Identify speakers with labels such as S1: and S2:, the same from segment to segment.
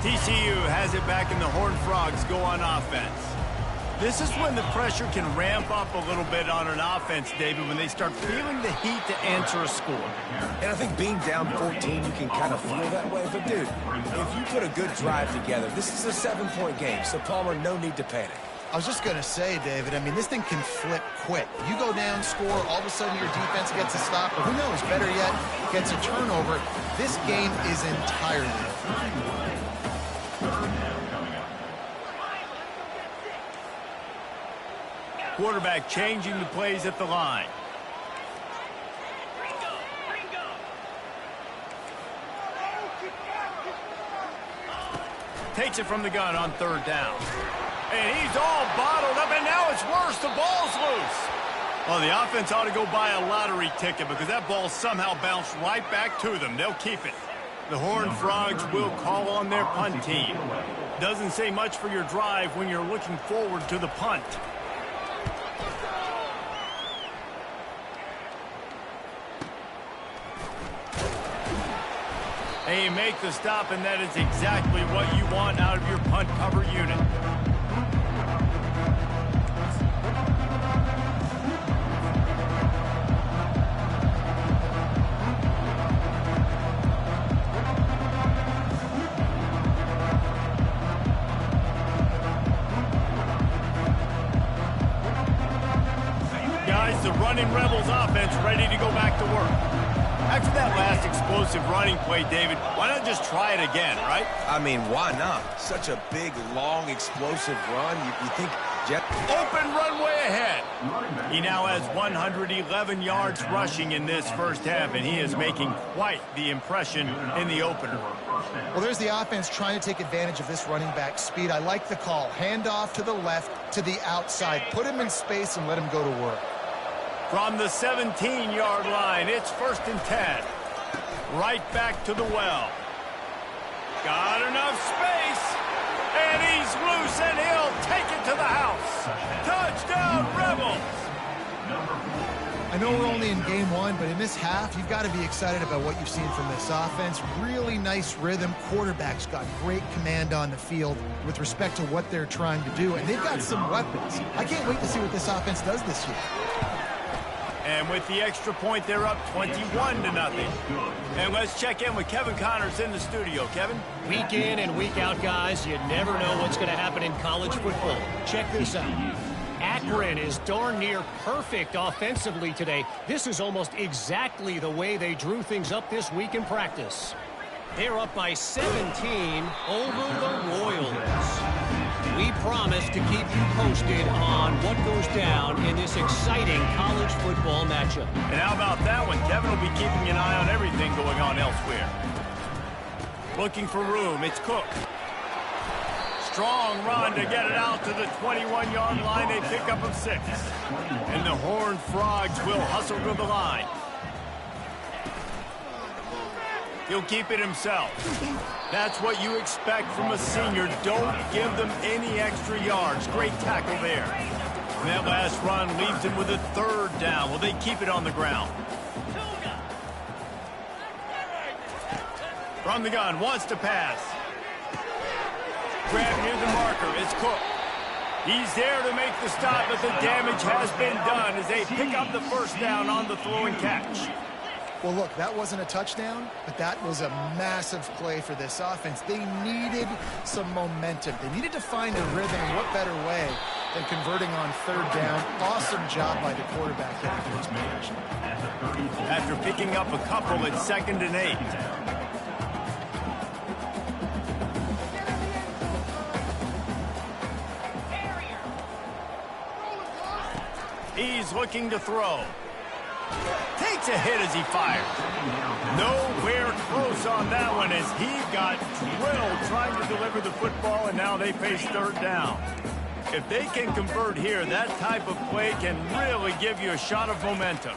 S1: TCU has it back and the Horned Frogs go on offense. This is when the pressure can ramp up a little bit on an offense, David, when they start feeling the heat to answer a score.
S2: And I think being down 14, you can kind of feel that way. But, dude, if you put a good drive together, this is a 7-point game, so, Palmer, no need to panic.
S3: I was just going to say, David, I mean, this thing can flip quick. You go down, score, all of a sudden your defense gets a stop, or who knows, better yet, gets a turnover. This game is entirely different.
S1: Quarterback changing the plays at the line. Takes it from the gun on 3rd down. And he's all bottled up, and now it's worse. The ball's loose. Well, the offense ought to go buy a lottery ticket because that ball somehow bounced right back to them. They'll keep it. The Horned Frogs will call on their punt team. Doesn't say much for your drive when you're looking forward to the punt. They make the stop, and that is exactly what you want out of your punt cover unit. Guys, the running Rebels offense ready to go back to work. After that last explosive running play, David, why not just try it again, right?
S2: I mean, why not? Such a big, long, explosive run. You think...
S1: Open runway ahead. He now has 111 yards rushing in this first half, and he is making quite the impression in the opener.
S3: Well, there's the offense trying to take advantage of this running back speed. I like the call. Hand off to the left, to the outside. Put him in space and let him go to work.
S1: From the 17-yard line, it's 1st and 10. Right back to the well. Got enough space. And he's loose, and he'll take it to the house. Touchdown, Rebels.
S3: I know we're only in game 1, but in this half, you've got to be excited about what you've seen from this offense. Really nice rhythm. Quarterback's got great command on the field with respect to what they're trying to do, and they've got some weapons. I can't wait to see what this offense does this year.
S1: And with the extra point, they're up 21-0. And let's check in with Kevin Connors in the studio. Kevin?
S4: Week in and week out, guys, you never know what's going to happen in college football. Check this out. Akron is darn near perfect offensively today. This is almost exactly the way they drew things up this week in practice. They're up by 17 over the Royals. We promise to keep you posted on what goes down in this exciting college football matchup.
S1: And how about that one? Kevin will be keeping an eye on everything going on elsewhere. Looking for room. It's Cook. Strong run to get it out to the 21-yard line. They pick up of 6. And the Horned Frogs will hustle to the line. He'll keep it himself. That's what you expect from a senior. Don't give them any extra yards. Great tackle there. And that last run leaves him with a 3rd down. Will they keep it on the ground? From the gun, wants to pass. Grab near the marker. It's Cook. He's there to make the stop, but the damage has been done as they pick up the 1st down on the throw and catch.
S3: Well, look, that wasn't a touchdown, but that was a massive play for this offense. They needed some momentum. They needed to find a rhythm, and what better way than converting on 3rd down. Awesome job by the quarterback getting to his position.
S1: After picking up a couple at 2nd and 8. He's looking to throw. Takes a hit as he fires. Nowhere close on that one as he got drilled trying to deliver the football, and now they face 3rd down. If they can convert here, that type of play can really give you a shot of momentum.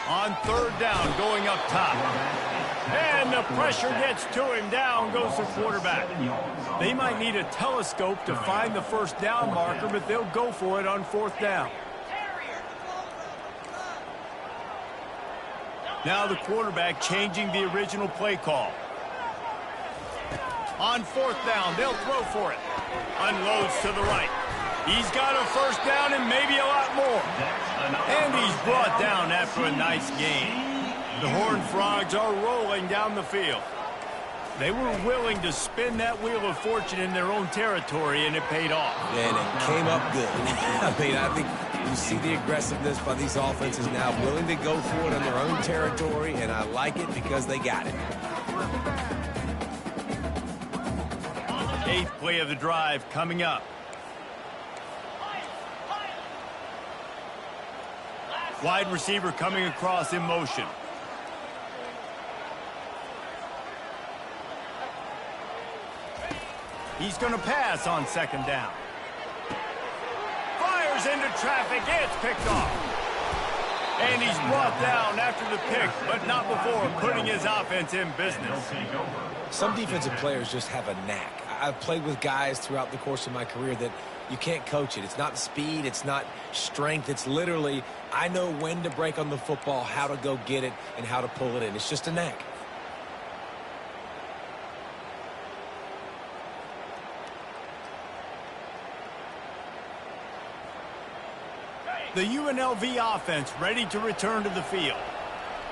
S1: On 3rd down, going up top. And the pressure gets to him. Down goes the quarterback. They might need a telescope to find the 1st down marker, but they'll go for it on 4th down. Now the quarterback changing the original play call. On fourth down, they'll throw for it. Unloads to the right. He's got a first down and maybe a lot more. And he's brought down after a nice gain. The Horned Frogs are rolling down the field. They were willing to spin that wheel of fortune in their own territory, and it paid off.
S2: And it came up good. I mean, I think you see the aggressiveness by these offenses now, willing to go for it in their own territory, and I like it because they got it.
S1: 8th play of the drive coming up. Wide receiver coming across in motion. He's going to pass on second down. Fires into traffic. It's picked off. And he's brought down after the pick, but not before putting his offense in business.
S2: Some defensive players just have a knack. I've played with guys throughout the course of my career that you can't coach it. It's not speed. It's not strength. It's literally, I know when to break on the football, how to go get it, and how to pull it in. It's just a knack.
S1: The UNLV offense ready to return to the field.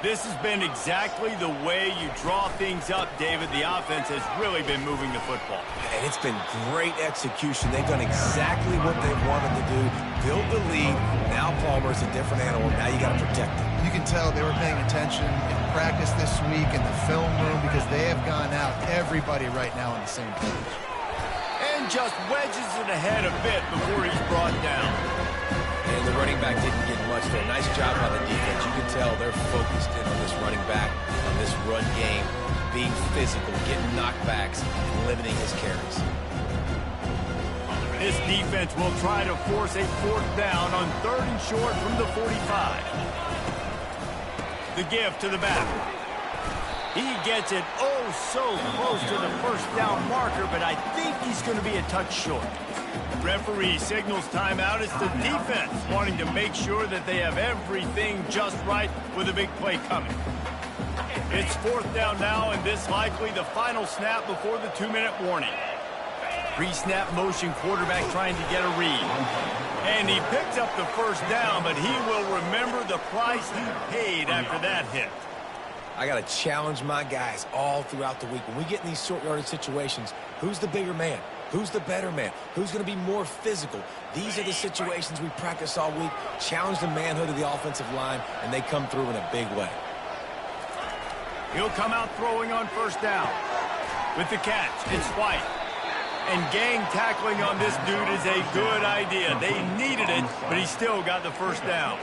S1: This has been exactly the way you draw things up, David. The offense has really been moving the football.
S2: And it's been great execution. They've done exactly what they wanted to do. Build the lead. Now Palmer's a different animal. Now you got to protect him.
S3: You can tell they were paying attention in practice this week in the film room because they have gone out, everybody right now on the same page.
S1: And just wedges it ahead a bit before he's brought down.
S2: And the running back didn't get much there. Nice job by the defense. You can tell they're focused in on this running back, on this run game, being physical, getting knockbacks, and limiting his carries.
S1: This defense will try to force a fourth down on 3rd and short from the 45. The give to the back. He gets it so close to the first down marker, but I think he's going to be a touch short. Referee signals timeout. It's the defense wanting to make sure that they have everything just right with a big play coming. It's 4th down now, and this likely the final snap before the 2-minute warning. Pre-snap motion quarterback trying to get a read. And he picks up the first down, but he will remember the price he paid after that hit.
S2: I got to challenge my guys all throughout the week. When we get in these short yardage situations, who's the bigger man? Who's the better man? Who's going to be more physical? These are the situations we practice all week. Challenge the manhood of the offensive line, and they come through in a big way.
S1: He'll come out throwing on first down. With the catch, it's White. And gang tackling on this dude is a good idea. They needed it, but he still got the first down.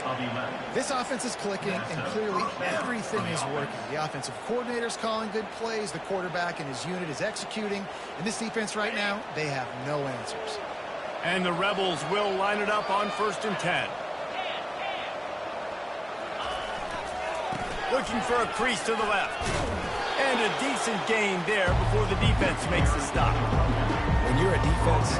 S3: This offense is clicking, and clearly everything is working. The offensive coordinator's calling good plays. The quarterback and his unit is executing. And this defense right now, they have no answers.
S1: And the Rebels will line it up on 1st and 10. Looking for a crease to the left. And a decent gain there before the defense makes the stop.
S2: When you're a defense,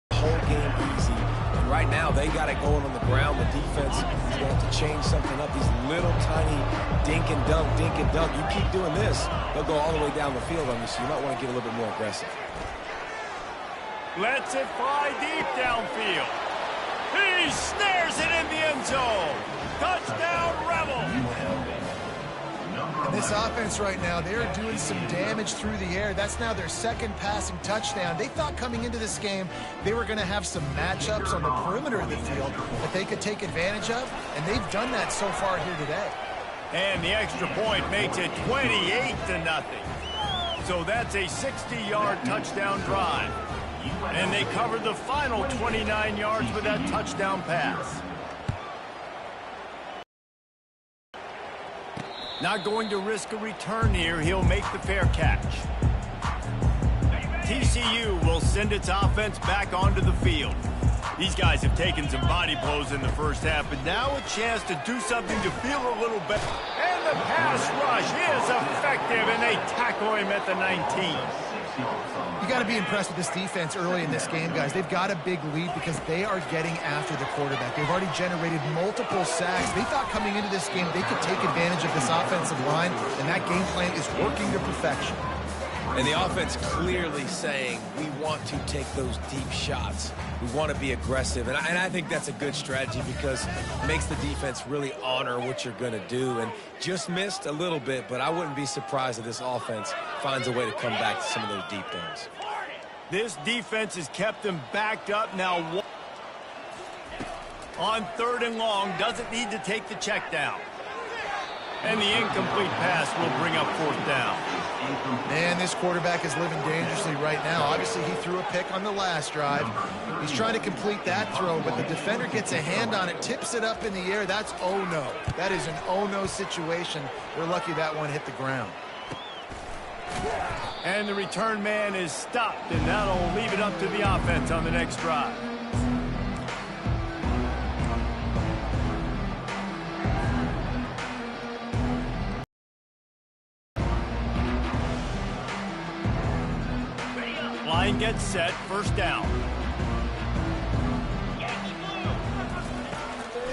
S2: the whole game easy. And right now, they got it going on the ground. The defense is going to have to change something up. These little tiny dink and dunk, dink and dunk. You keep doing this, they'll go all the way down the field on you, so you might want to get a little bit more aggressive.
S1: Lets it fly deep downfield. He snares it in the end zone. Touchdown, Rebels.
S3: And this offense right now, they're doing some damage through the air. That's now their 2nd passing touchdown. They thought coming into this game they were going to have some matchups on the perimeter of the field that they could take advantage of, and they've done that so far here today.
S1: And the extra point makes it 28-0. So that's a 60-yard touchdown drive. And they covered the final 29 yards with that touchdown pass. Not going to risk a return here. He'll make the fair catch. TCU will send its offense back onto the field. These guys have taken some body blows in the first half, but now a chance to do something to feel a little better. And the pass rush is effective. effective, and they tackle him at the 19.
S3: You got to be impressed with this defense early in this game, guys. They've got a big lead because they are getting after the quarterback. They've already generated multiple sacks. They thought coming into this game they could take advantage of this offensive line, and that game plan is working to perfection.
S2: And the offense clearly saying, we want to take those deep shots. We want to be aggressive. And I think that's a good strategy because it makes the defense really honor what you're going to do. And just missed a little bit, but I wouldn't be surprised if this offense finds a way to come back to some of those deep throws.
S1: This defense has kept them backed up now. On 3rd and long, doesn't need to take the check down. And the incomplete pass will bring up 4th down.
S3: Man, this quarterback is living dangerously right now. Obviously, he threw a pick on the last drive. He's trying to complete that throw, but the defender gets a hand on it, tips it up in the air. That's oh no. That is an oh no situation. We're lucky that one hit the ground.
S1: And the return man is stopped, and that'll leave it up to the offense on the next drive. Line gets set, 1st down.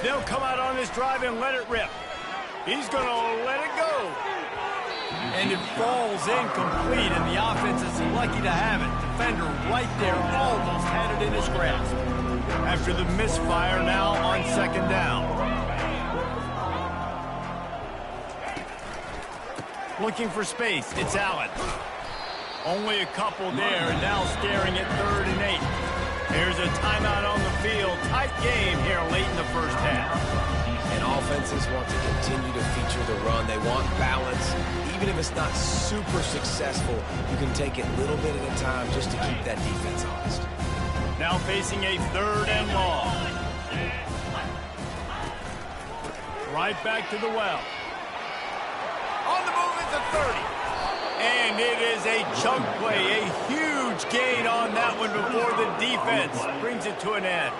S1: They'll come out on this drive and let it rip. He's going to let it go. And it falls incomplete, and the offense is lucky to have it. Defender right there almost had it in his grasp. After the misfire, now on 2nd down. Looking for space, it's Allen. Only a couple there, and now staring at 3rd and 8. Here's a timeout on the field. Tight game here late in the 1st half.
S2: And offenses want to continue to feature the run. They want balance. Even if it's not super successful, you can take it little bit at a time just to keep that defense honest.
S1: Now facing a 3rd and long. Right back to the well. On the move at the 30. And it is a chunk play, a huge gain on that one before the defense brings it to an end.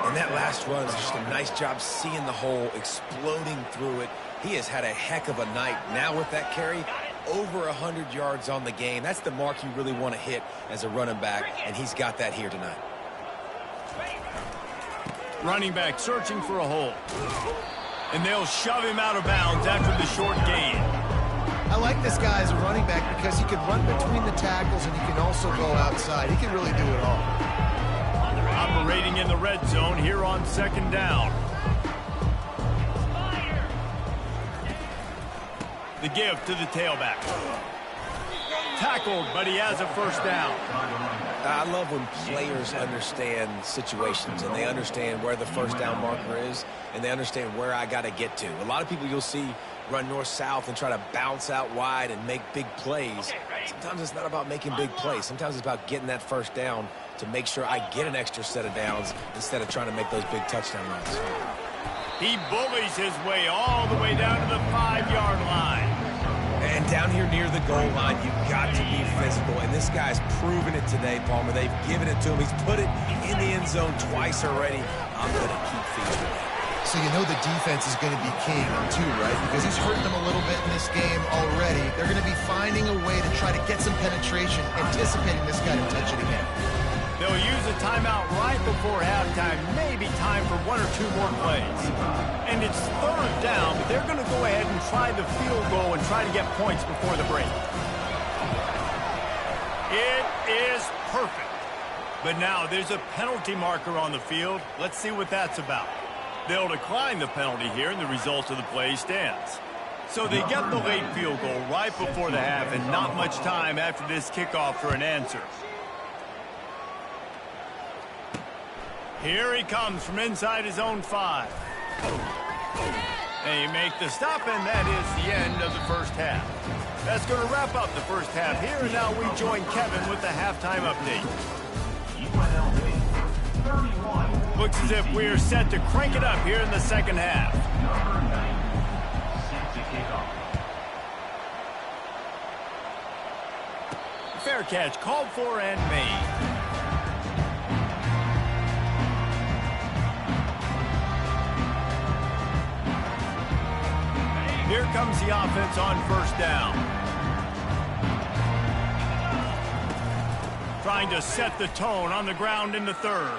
S2: And that last run is just a nice job seeing the hole, exploding through it. He has had a heck of a night. Now with that carry, over 100 yards on the game. That's the mark you really want to hit as a running back, and he's got that here tonight.
S1: Running back searching for a hole. And they'll shove him out of bounds after the short gain.
S3: I like this guy as a running back because he can run between the tackles and he can also go outside. He can really do it all.
S1: Operating in the red zone here on 2nd down. The give to the tailback. Tackled, but he has a 1st down.
S2: I love when players understand situations and they understand where the 1st down marker is and they understand where I got to get to. A lot of people you'll see run north-south and try to bounce out wide and make big plays. Sometimes it's not about making big plays. Sometimes it's about getting that 1st down to make sure I get an extra set of downs instead of trying to make those big touchdown runs.
S1: He bullies his way all the way down to the 5-yard line.
S2: And down here near the goal line, you've got to be physical. And this guy's proven it today, Palmer. They've given it to him. He's put it in the end zone twice already. I'm going to keep featuring it.
S3: So you know the defense is going to be king, too, right? Because he's hurt them a little bit in this game already. They're going to be finding a way to try to get some penetration, anticipating this guy to touch it again.
S1: They'll use a timeout right before halftime, maybe time for 1 or 2 more plays. And it's 3rd down, but they're going to go ahead and try the field goal and try to get points before the break. It is perfect. But now there's a penalty marker on the field. Let's see what that's about. They'll decline the penalty here, and the result of the play stands. So they get the late field goal right before the half, and not much time after this kickoff for an answer. Here he comes from inside his own 5. They make the stop, and that is the end of the 1st half. That's going to wrap up the 1st half here, and now we join Kevin with the halftime update. Looks as if we're set to crank it up here in the 2nd half. Fair catch called for and made. Here comes the offense on first down. Trying to set the tone on the ground in the third.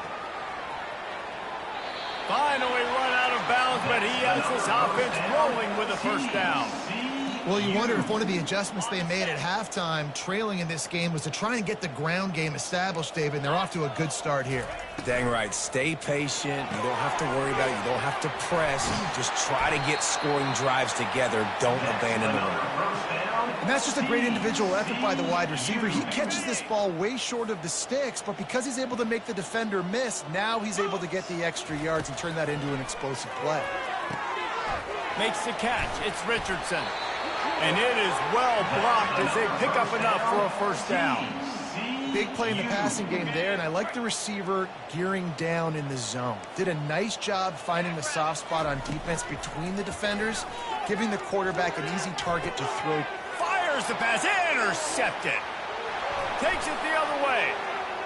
S1: Finally run out of bounds, but he has this offense rolling with a first down.
S3: Well, you wonder if one of the adjustments they made at halftime, trailing in this game, was to try and get the ground game established, David, and they're off to a good start here.
S2: Dang right. Stay patient. You don't have to worry about it. You don't have to press. Just try to get scoring drives together. Don't abandon the run.
S3: And that's just a great individual effort by the wide receiver. He catches this ball way short of the sticks, but because he's able to make the defender miss, now he's able to get the extra yards and turn that into an explosive play.
S1: Makes the catch. It's Richardson. And it is well blocked as they pick up enough for a first down.
S3: Big play in the passing game there, and I like the receiver gearing down in the zone. Did a nice job finding the soft spot on defense between the defenders, giving the quarterback an easy target to throw.
S1: Fires the pass, intercepted. Takes it the other way.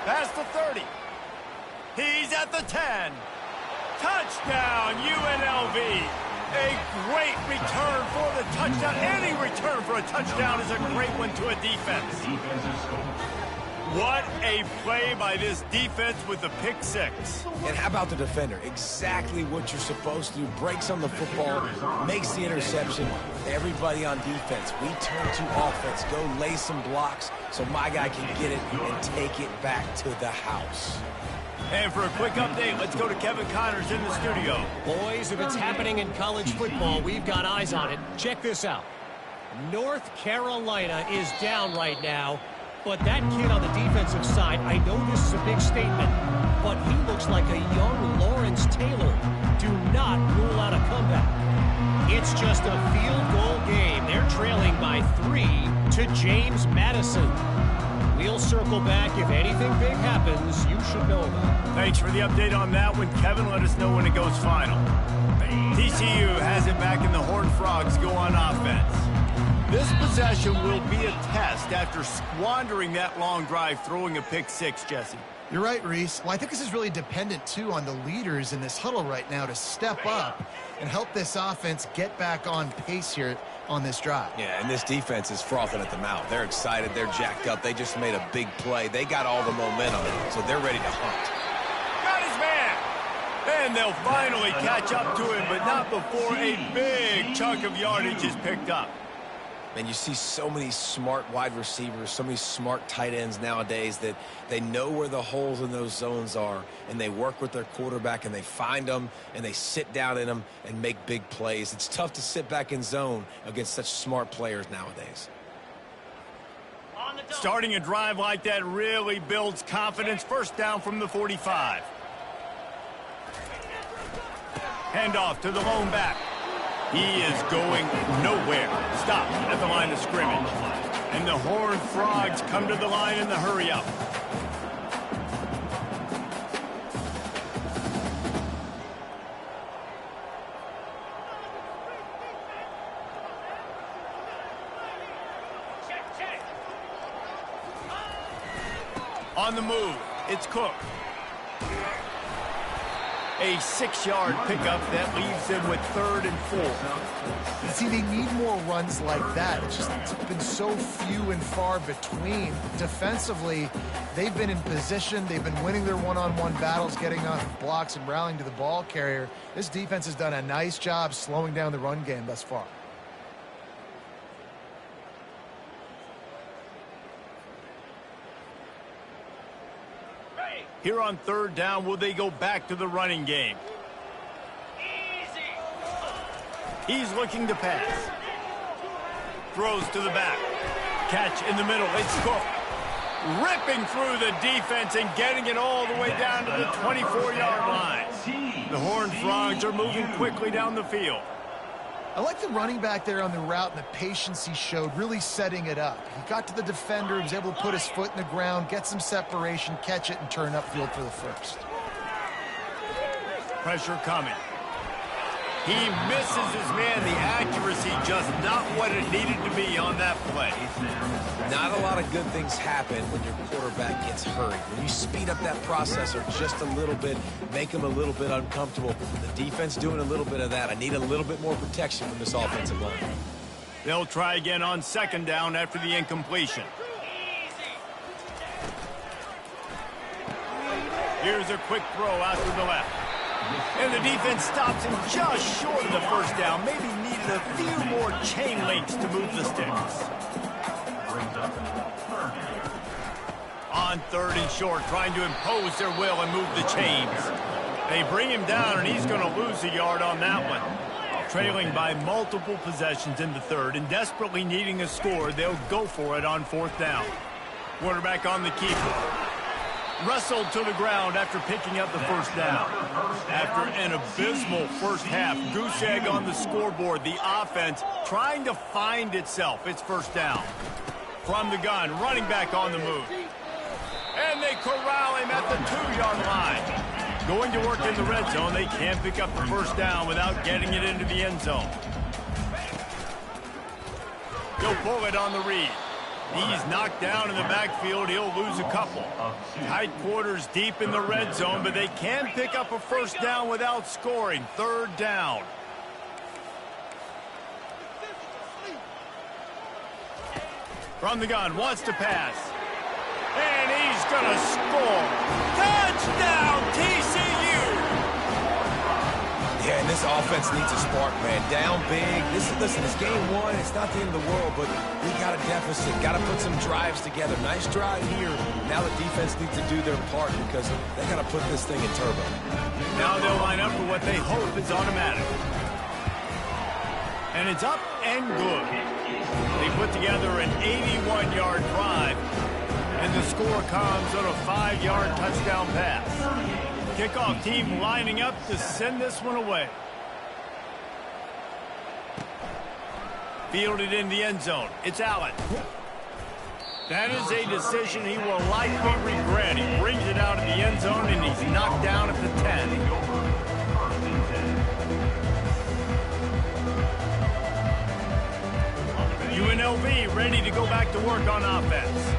S1: Past the 30. He's at the 10. Touchdown, UNLV. A great return for the touchdown. Any return for a touchdown is a great one to a defense. What a play by this defense with the pick six.
S2: And how about the defender? Exactly what you're supposed to do. Breaks on the football, makes the interception. Everybody on defense, we turn to offense. Go lay some blocks so my guy can get it and take it back to the house.
S1: And for a quick update, let's go to Kevin Connors in the studio.
S4: Boys, if it's happening in college football, we've got eyes on it. Check this out. North Carolina is down right now, but that kid on the defensive side, I know this is a big statement, but he looks like a young Lawrence Taylor. Do not rule out a comeback. It's just a field goal game. They're trailing by 3 to James Madison. We'll circle back. If anything big happens, you should know about it.
S1: Thanks for the update on that one, Kevin. Let us know when it goes final. TCU has it back and the Horned Frogs go on offense. This possession will be a test after squandering that long drive, throwing a pick six, Jesse.
S3: You're right, Reese. Well, I think this is really dependent, too, on the leaders in this huddle right now to step up and help this offense get back on pace here on this drive.
S2: Yeah, and this defense is frothing at the mouth. They're excited. They're jacked up. They just made a big play. They got all the momentum, so they're ready to hunt.
S1: Got his man! And they'll finally catch up to him, but not before a big chunk of yardage is picked up.
S2: And you see so many smart wide receivers, so many smart tight ends nowadays that they know where the holes in those zones are, and they work with their quarterback, and they find them, and they sit down in them and make big plays. It's tough to sit back in zone against such smart players nowadays.
S1: Starting a drive like that really builds confidence. First down from the 45. Handoff to the lone back. He is going nowhere. Stopped at the line of scrimmage. And the Horned Frogs come to the line in the hurry-up. On the move, it's Cook. A 6-yard pickup that leaves them with 3rd and 4.
S3: See, they need more runs like that. It's been so few and far between. Defensively, they've been in position. They've been winning their one-on-one battles, getting on blocks and rallying to the ball carrier. This defense has done a nice job slowing down the run game thus far.
S1: Here on 3rd down, will they go back to the running game? He's looking to pass. Throws to the back. Catch in the middle. It's Cook. Ripping through the defense and getting it all the way down to the 24-yard line. The Horned Frogs are moving quickly down the field.
S3: I like the running back there on the route and the patience he showed, really setting it up. He got to the defender, he was able to put his foot in the ground, get some separation, catch it, and turn upfield for the first.
S1: Pressure coming. He misses his man. The accuracy just not what it needed to be on that play.
S2: Not a lot of good things happen when your quarterback gets hurried. When you speed up that processor just a little bit, make him a little bit uncomfortable. The defense doing a little bit of that. I need a little bit more protection from this offensive line.
S1: They'll try again on second down after the incompletion. Here's a quick throw out to the left. And the defense stops him just short of the first down. Maybe needed a few more chain links to move the sticks. On third and short, trying to impose their will and move the chains. They bring him down, and he's going to lose a yard on that one. Trailing by multiple possessions in the third and desperately needing a score, they'll go for it on fourth down. Quarterback on the keeper. Wrestled to the ground after picking up the first down. After an abysmal first half, goose egg on the scoreboard, the offense trying to find itself. It's first down. From the gun, running back on the move. And they corral him at the 2-yard line. Going to work in the red zone, they can't pick up the first down without getting it into the end zone. He'll pull it on the read. He's knocked down in the backfield. He'll lose a couple. Tight quarters deep in the red zone, but they can pick up a first down without scoring. Third down. From the gun, wants to pass. And he's going to score. Touchdown, TCU!
S2: Yeah, and this offense needs a spark, man. Down big. Listen, it's game one. It's not the end of the world, but we got a deficit. Got to put some drives together. Nice drive here. Now the defense needs to do their part because they got to put this thing in turbo.
S1: Now they'll line up for what they hope is automatic. And it's up and good. They put together an 81-yard drive. And the score comes on a 5-yard touchdown pass. Kickoff team lining up to send this one away. Fielded in the end zone. It's Allen. That is a decision he will likely regret. He brings it out of the end zone, and he's knocked down at the 10. UNLV ready to go back to work on offense.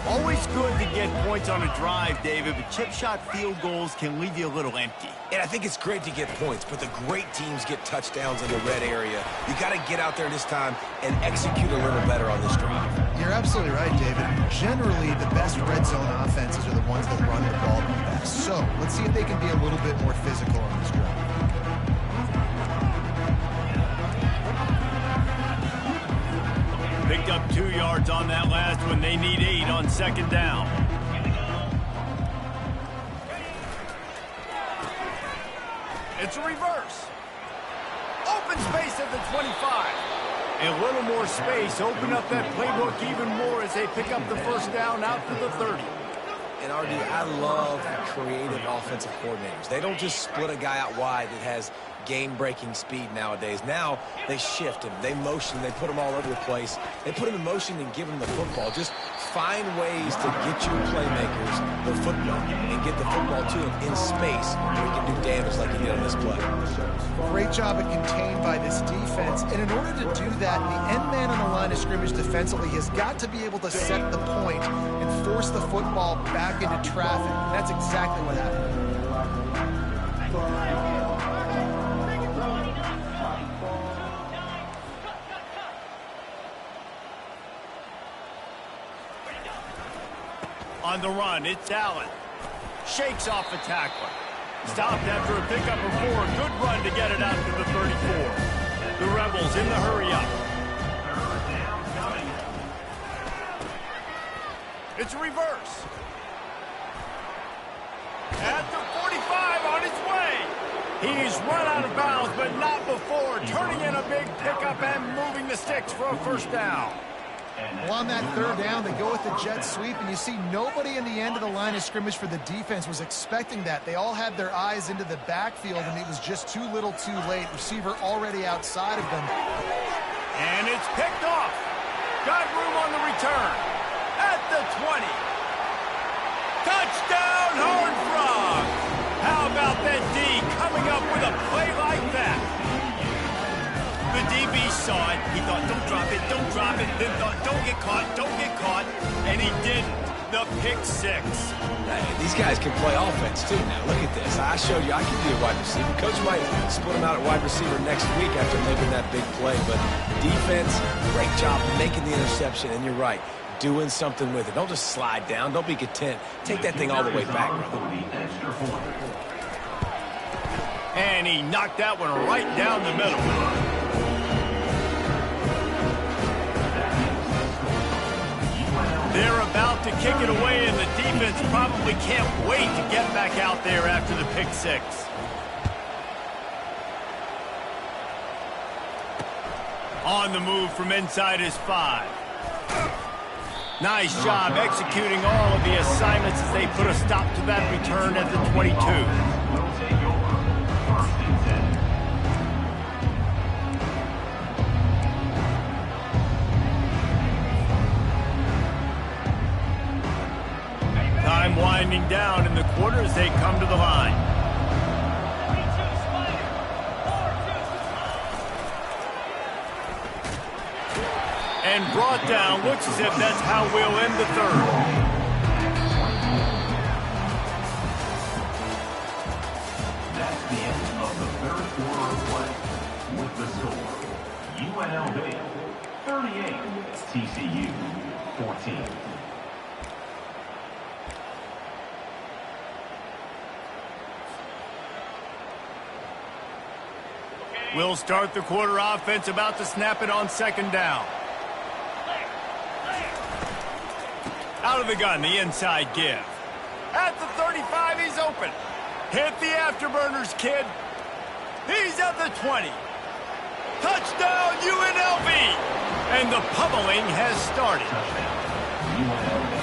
S1: Always good to get points on a drive, David, but chip shot field goals can leave you a little empty.
S2: And I think it's great to get points, but the great teams get touchdowns in the red area. You got to get out there this time and execute a little better on this drive.
S3: You're absolutely right, David. Generally, the best red zone offenses are the ones that run the ball the best. So let's see if they can be a little bit more physical on this drive.
S1: Picked up 2 yards on that last one. They need 8 on second down. It's a reverse. Open space at the 25. A little more space. Open up that playbook even more as they pick up the first down out to the 30.
S2: And RD, I love creative offensive coordinators. They don't just split a guy out wide that has game-breaking speed nowadays. Now they shift him, they motion, they put him all over the place. They put him in motion and give him the football. Just find ways to get your playmakers the football and get the football to him in space where he can do damage like he did on this play.
S3: Great job of contained by this defense. And in order to do that, the end man on the line of scrimmage defensively has got to be able to set the point and force the football back into traffic. And that's exactly what happened.
S1: On the run, it's Allen. Shakes off the tackler. Stopped after a pickup of 4. Good run to get it out to the 34. The Rebels in the hurry-up. It's a reverse. At the 45 on its way. He's run out of bounds, but not before. Turning in a big pickup and moving the sticks for a first down.
S3: Well, on that third down, they go with the jet sweep, and you see nobody in the end of the line of scrimmage for the defense was expecting that. They all had their eyes into the backfield, and it was just too little too late. Receiver already outside of them.
S1: And it's picked off. Got room on the return. At the 20. Touchdown, Horned Frog. How about that D coming up with a play like that? The DB saw it. He thought, don't drop it, don't drop it. Then thought, don't get caught, and he didn't. the pick six.
S2: Hey, these guys can play offense, too, now. Look at this. I showed you I can be a wide receiver. Coach might split him out at wide receiver next week after making that big play. But defense, great job making the interception. And you're right, doing something with it. Don't just slide down. Don't be content. Take that thing all the way back, brother.
S1: And he knocked that one right down the middle. They're about to kick it away, and the defense probably can't wait to get back out there after the pick six. On the move from inside his 5. Nice job executing all of the assignments as they put a stop to that return at the 22. Time winding down in the quarter as they come to the line. And brought down. Looks as if that's how we'll end the third.
S5: That's the end of the third quarter of play with the score UNLV 38, TCU 14.
S1: We'll start the quarter offense, about to snap it on second down. Out of the gun, the inside give. At the 35, he's open. Hit the afterburners, kid. He's at the 20. Touchdown, UNLV! And the pummeling has started.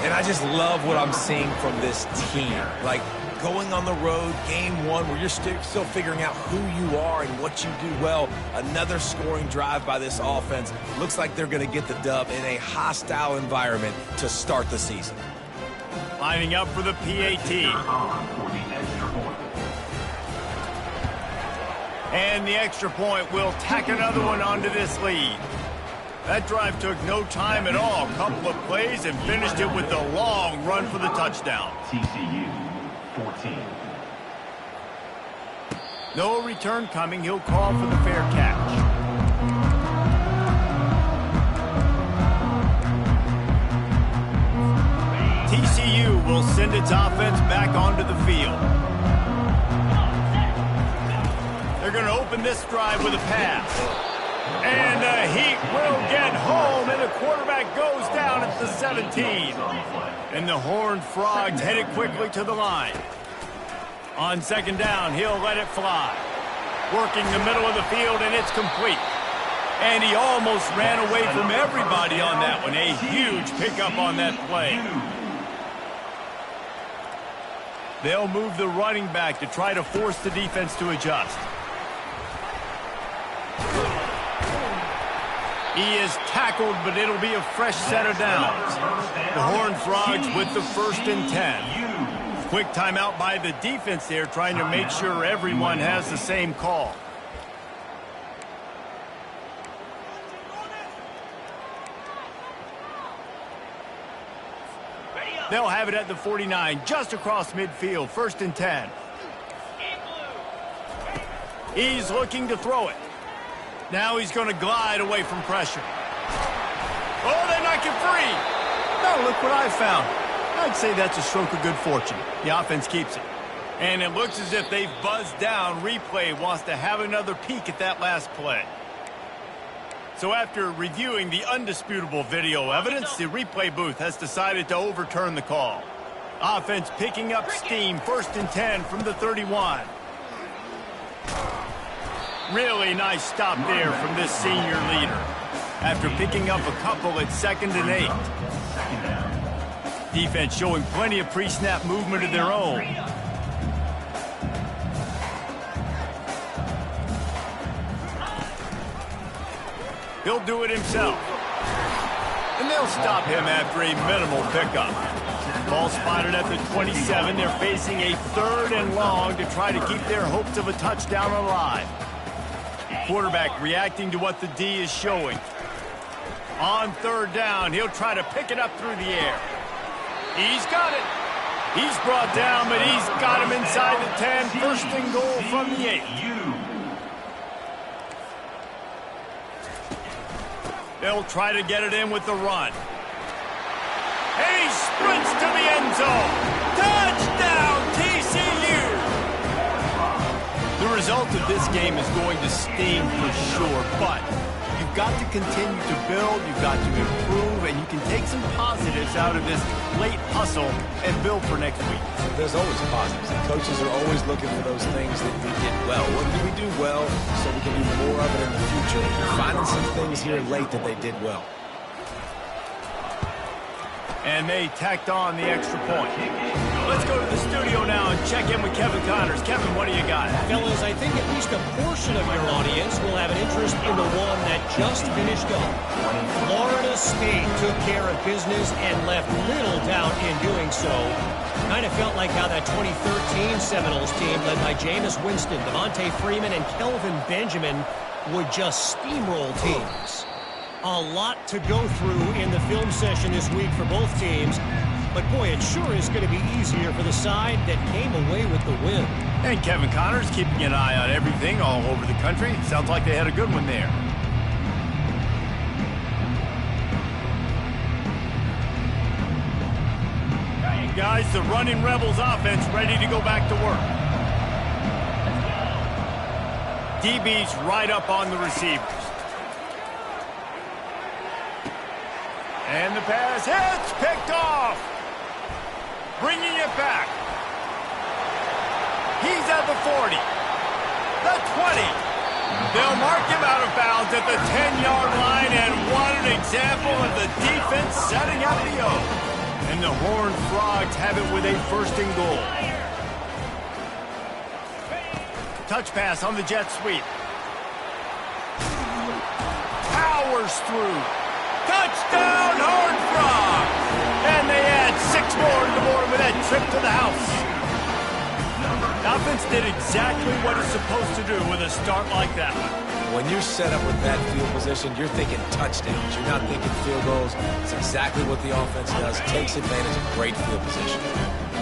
S2: And I just love what I'm seeing from this team. Like, going on the road, game one, where you're still figuring out who you are and what you do well. Another scoring drive by this offense. Looks like they're going to get the dub in a hostile environment to start the season.
S1: Lining up for the PAT. And the extra point will tack another one onto this lead. That drive took no time at all. A couple of plays and finished it with a long run for the touchdown.
S5: TCU 14.
S1: No return coming. He'll call for the fair catch. TCU will send its offense back onto the field. They're going to open this drive with a pass. And the Heat will get home, and the quarterback goes down at the 17. And the Horned Frogs headed quickly to the line. On second down, he'll let it fly. Working the middle of the field, and it's complete. And he almost ran away from everybody on that one. A huge pickup on that play. They'll move the running back to try to force the defense to adjust. He is tackled, but it'll be a fresh set of downs. The Horned Frogs with the 1st and 10. Quick timeout by the defense there, trying to make sure everyone has the same call. They'll have it at the 49, just across midfield, 1st and 10. He's looking to throw it. Now he's going to glide away from pressure. Oh, they knock it free. Now look what I found. I'd say that's a stroke of good fortune. The offense keeps it. And it looks as if they've buzzed down. Replay wants to have another peek at that last play. So after reviewing the undisputable video evidence, the replay booth has decided to overturn the call. Offense picking up steam, 1st and 10 from the 31. Really nice stop there from this senior leader. After picking up a couple at 2nd and 8. Defense showing plenty of pre-snap movement of their own. He'll do it himself. And they'll stop him after a minimal pickup. Ball spotted at the 27. They're facing a 3rd and long to try to keep their hopes of a touchdown alive. Quarterback reacting to what the D is showing. On 3rd down, he'll try to pick it up through the air. He's got it. He's brought down, but he's got him inside the 10. First and goal from the 8. They'll try to get it in with the run. And he sprints to the end zone. Touchdown, TCU! The result of this game is going to sting for sure, but you've got to continue to build, you've got to improve, and you can take some positives out of this late hustle and build for next week.
S2: There's always positives. The coaches are always looking for those things that we did well. What did we do well so we can do more of it in the future? Finding some things here late that they did well.
S1: And they tacked on the extra point. Let's go to the studio now and check in with Kevin Connors. Kevin, what do you got?
S4: Fellas, I think at least a portion of your audience will have an interest in the one that just finished up. Florida State took care of business and left little doubt in doing so. Kind of felt like how that 2013 Seminoles team led by Jameis Winston, Devontae Freeman, and Kelvin Benjamin would just steamroll teams. A lot to go through in the film session this week for both teams. But, boy, it sure is going to be easier for the side that came away with the win.
S1: And Kevin Connors keeping an eye on everything all over the country. Sounds like they had a good one there. Guys, the running Rebels offense ready to go back to work. DB's right up on the receivers. And the pass hits, picked off. Bringing it back. He's at the 40. The 20. They'll mark him out of bounds at the 10-yard line, and what an example of the defense setting up the O. And the Horned Frogs have it with a first and goal. Touch pass on the jet sweep. Powers through. Touchdown, Horned Frogs! And they add 6 more to the board with that trip to the house. The offense did exactly what it's supposed to do with a start like that one.
S2: When you're set up with that field position, you're thinking touchdowns. You're not thinking field goals. It's exactly what the offense does. Takes advantage of great field position.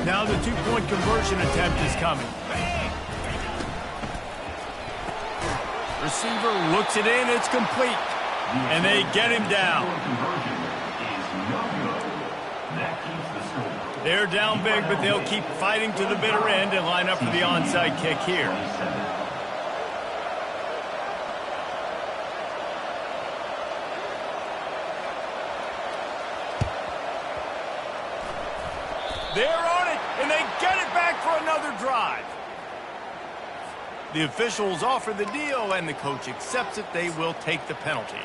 S1: Now the 2-point conversion attempt is coming. Receiver looks it in. It's complete. And they get him down. They're down big, but they'll keep fighting to the bitter end and line up for the onside kick here. They're on it, and they get it back for another drive. The officials offer the deal, and the coach accepts it. They will take the penalty.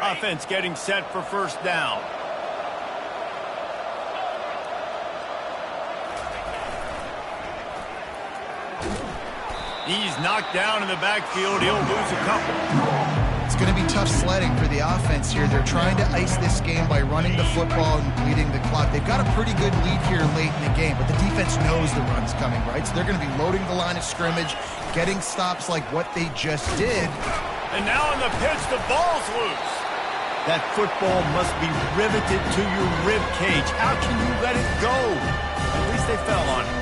S1: Offense getting set for first down. He's knocked down in the backfield. He'll lose a couple.
S3: It's going to be tough sledding for the offense here. They're trying to ice this game by running the football and bleeding the clock. They've got a pretty good lead here late in the game, but the defense knows the run's coming, right? So they're going to be loading the line of scrimmage, getting stops like what they just did.
S1: And now on the pitch, the ball's loose. That football must be riveted to your rib cage. How can you let it go? At least they fell on it.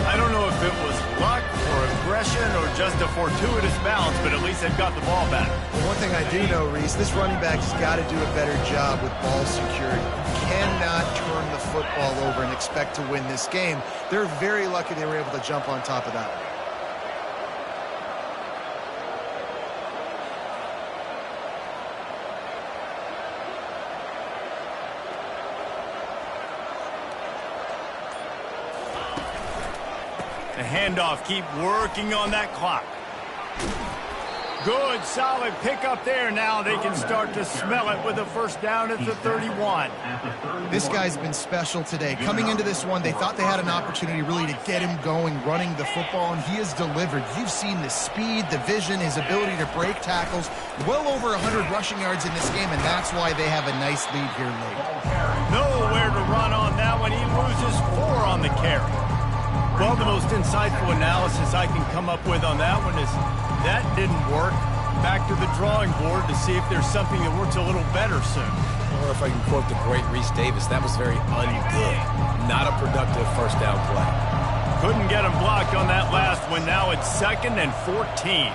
S1: I don't know if it was luck or aggression or just a fortuitous bounce, but at least they've got the ball back.
S3: Well, one thing I do know, Reese, this running back's got to do a better job with ball security. Cannot turn the football over and expect to win this game. They're very lucky they were able to jump on top of that one.
S1: The handoff, keep working on that clock. Good, solid pickup there. Now they can start to smell it with a first down at the 31.
S3: This guy's been special today. Coming into this one, they thought they had an opportunity really to get him going, running the football, and he has delivered. You've seen the speed, the vision, his ability to break tackles. Well over 100 rushing yards in this game, and that's why they have a nice lead here late.
S1: Nowhere to run on that one. He loses 4 on the carry. Well, the most insightful analysis I can come up with on that one is that didn't work. Back to the drawing board to see if there's something that works a little better soon.
S2: Or if I can quote the great Reese Davis, that was very ungood. Not a productive first down play.
S1: Couldn't get him blocked on that last one. Now it's 2nd and 14.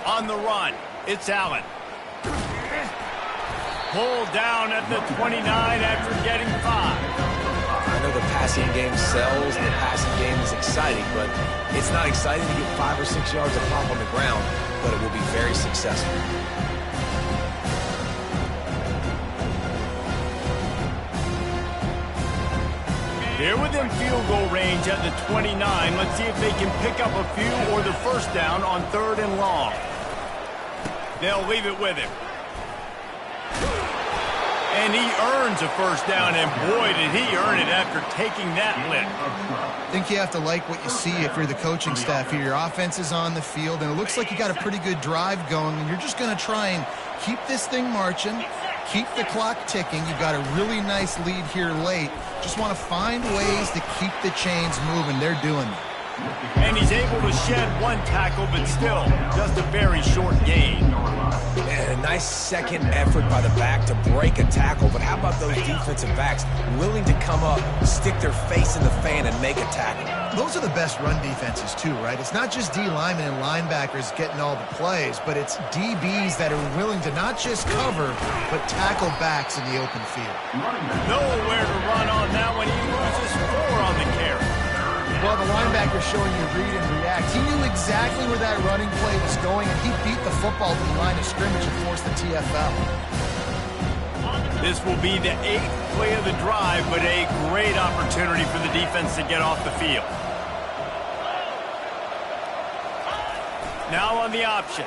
S1: On the run, it's Allen. Pulled down at the 29 after getting 5.
S2: I know the passing game sells and the passing game is exciting, but it's not exciting to get 5 or 6 yards of pop on the ground, but it will be very successful.
S1: They're within field goal range at the 29. Let's see if they can pick up a few or the first down on 3rd and long. They'll leave it with him. And he earns a first down, and boy, did he earn it after taking that lick.
S3: I think you have to like what you see if you're the coaching staff here. Your offense is on the field, and it looks like you got a pretty good drive going, and you're just going to try and keep this thing marching, keep the clock ticking. You've got a really nice lead here late. Just want to find ways to keep the chains moving. They're doing it.
S1: And he's able to shed 1 tackle, but still just a very short gain.
S2: And a nice second effort by the back to break a tackle. But how about those defensive backs willing to come up, stick their face in the fan, and make a tackle?
S3: Those are the best run defenses, too, right? It's not just D linemen and linebackers getting all the plays, but it's DBs that are willing to not just cover, but tackle backs in the open field.
S1: Nowhere to run on that one. He loses 4 on the carry.
S3: Well, the linebacker's showing you read and react. He knew exactly where that running play was going, and he beat the football to the line of scrimmage and forced the TFL.
S1: This will be the 8th play of the drive, but a great opportunity for the defense to get off the field. Now on the option.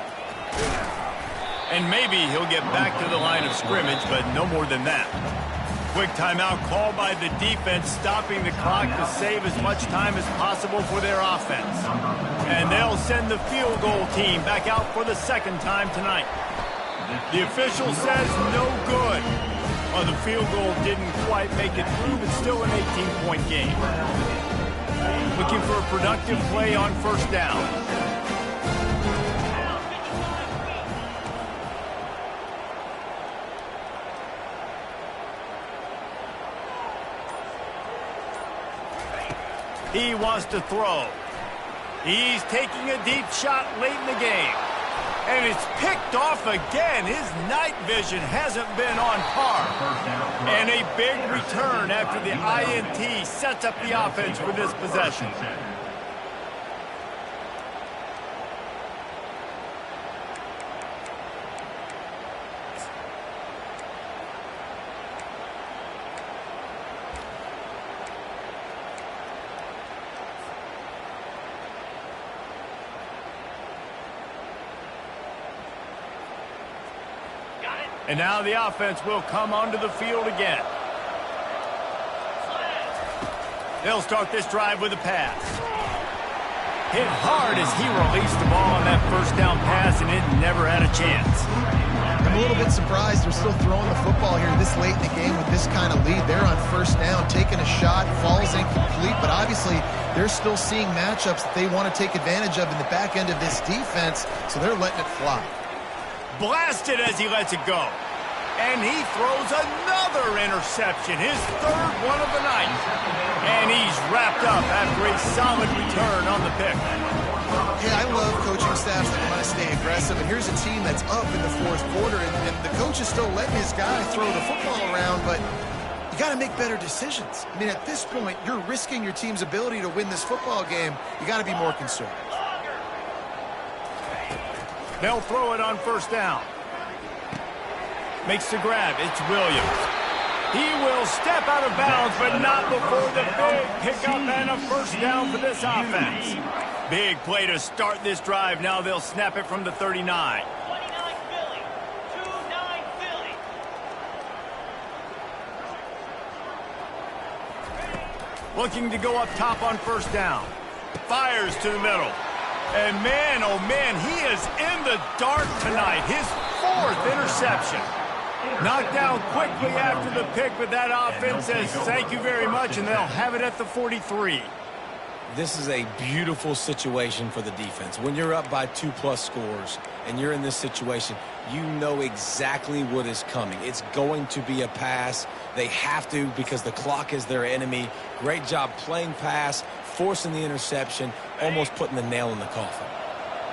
S1: And maybe he'll get back to the line of scrimmage, but no more than that. Quick timeout called by the defense, stopping the clock to save as much time as possible for their offense. And they'll send the field goal team back out for the 2nd time tonight. The official says no good. Well, the field goal didn't quite make it through, but still an 18-point game. Looking for a productive play on first down. He wants to throw. He's taking a deep shot late in the game. And it's picked off again. His night vision hasn't been on par. And a big return after the INT sets up the offense for this possession. And now the offense will come onto the field again. They'll start this drive with a pass. Hit hard as he released the ball on that first down pass, and it never had a chance.
S3: I'm a little bit surprised they're still throwing the football here this late in the game with this kind of lead. They're on first down, taking a shot, falls incomplete, but obviously they're still seeing matchups that they want to take advantage of in the back end of this defense, so they're letting it fly.
S1: Blasted as he lets it go. And he throws another interception, his 3rd one of the night. And he's wrapped up after a solid return on the pick.
S3: Yeah, I love coaching staffs that want to stay aggressive. And here's a team that's up in the 4th quarter, and the coach is still letting his guy throw the football around, but you got to make better decisions. I mean, at this point, you're risking your team's ability to win this football game. You got to be more conservative.
S1: They'll throw it on first down. Makes the grab. It's Williams. He will step out of bounds, but not before the big pickup and a first down for this offense. Big play to start this drive. Now they'll snap it from the 39.
S6: 29 Philly. 2-9 Philly.
S1: Looking to go up top on first down. Fires to the middle. And man, oh man, he is in the dark tonight. His 4th interception. Knocked down quickly after the pick, but that offense says thank you very much, and they'll have it at the 43.
S2: This is a beautiful situation for the defense. When you're up by 2+ scores and you're in this situation, you know exactly what is coming. It's going to be a pass. They have to because the clock is their enemy. Great job playing pass, forcing the interception, almost putting the nail in the coffin.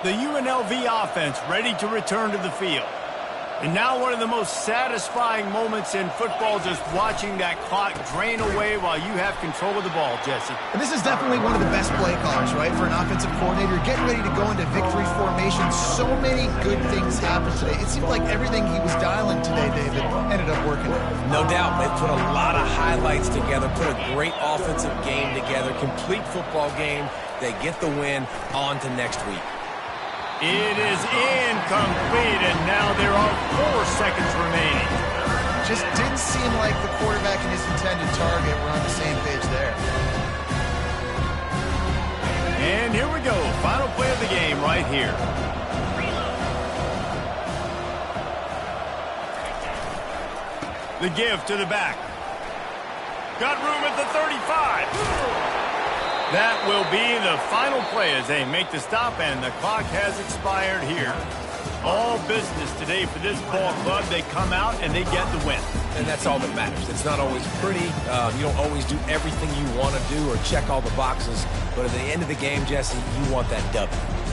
S1: The UNLV offense ready to return to the field. And now one of the most satisfying moments in football, just watching that clock drain away while you have control of the ball, Jesse.
S3: And this is definitely one of the best play callers, right, for an offensive coordinator. Getting ready to go into victory formation. So many good things happened today. It seemed like everything he was dialing today, David, ended up working.
S2: No doubt. They put a lot of highlights together, put a great offensive game together, complete football game. They get the win. On to next week.
S1: It is incomplete, and now there are 4 seconds remaining.
S3: Just didn't seem like the quarterback and his intended target were on the same page there.
S1: And here we go. Final play of the game right here. The give to the back. Got room at the 35. That will be the final play as they make the stop, and the clock has expired here. All business today for this ball club. They come out and they get the win.
S2: And that's all that matters. It's not always pretty. You don't always do everything you want to do or check all the boxes. But at the end of the game, Jesse, you want that W.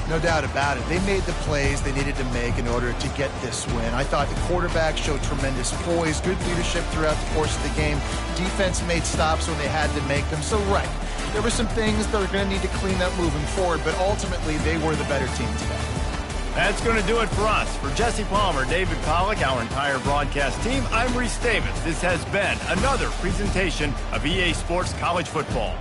S3: No doubt about it. They made the plays they needed to make in order to get this win. I thought the quarterback showed tremendous poise, good leadership throughout the course of the game. Defense made stops when they had to make them. So, right, there were some things that are going to need to clean up moving forward, but ultimately they were the better team today.
S1: That's going to do it for us. For Jesse Palmer, David Pollack, our entire broadcast team, I'm Reese Davis. This has been another presentation of EA Sports College Football.